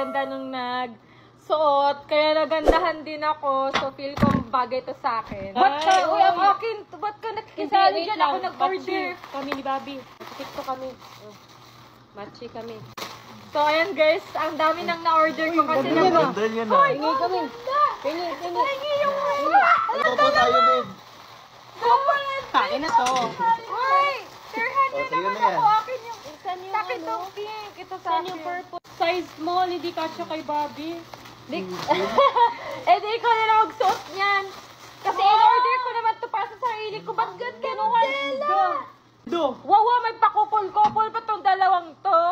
ganda nung suot, kaya nagandahan din ako. So, feel ko bagay to sa akin. Ba't ka nakikisali dyan? Ako nag-order. Kami ni Bobby. TikTok kami. Matchy kami. So, ayan guys, ang dami nang na-order ko kasi naman. Hoy, hingi kami. Hingi yung wala. Ito po tayo, babe. Kain na to. Hoy, 300 naman ako. Akin yung, Saan itong pink. Ito sa Saan akin. yung purple? Size small, hindi kasya kay Bobby. Eh, di ikaw na lang magsuot niyan. Kasi in-order ko naman to para sa sarili ko. Ba't ganun? Wow, may pakupol-kupol pa tong dalawang to.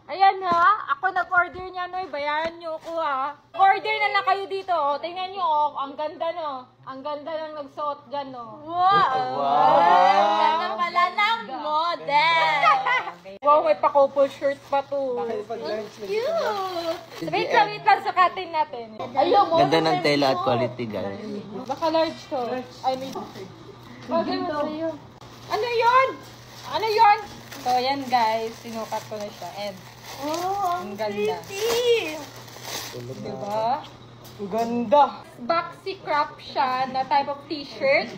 Ayan ha, ako nag-order niya, no, bayaran niyo ako ha. Order na lang kayo dito, oh. Tingnan niyo, oh, ang ganda, no. Ang ganda ng nagsuot dyan, no. Wow! Ang ganda pala ng model. Wow, may pa-couple shirt pa to. Cute! Wait lang, sukatin natin. Ayaw mo. Ganda ng tela at quality, guys. Baka large to. I mean, bagay mo sa'yo. Ano yun? Ano yun? So, ayan guys, sinukat ko na siya. And, ang ganda. Diba? Ang ganda. Boxy crop siya na type of t-shirt.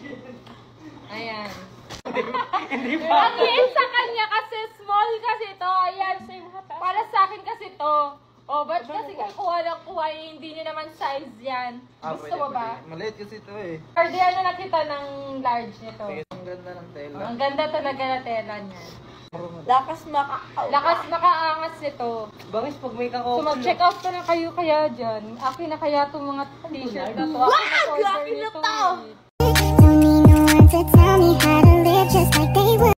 Ayan. Ang liit sa kanya kasi small kasi ito. Ayan. Para sa akin kasi ito. Oh, ba't kasi kuha ng kuha, hindi nyo naman size yan. Gusto mo ba? Maliit kasi ito eh. Orderan na lang kita ng large nito. Ang ganda ng tela. Ang ganda talaga na tela niya. Lakas Nakaangas nito. Bangis pag may So kakao. mag-check out na kayo kaya dyan. Akin na kaya itong mga t-shirt na to. Akin na order nito.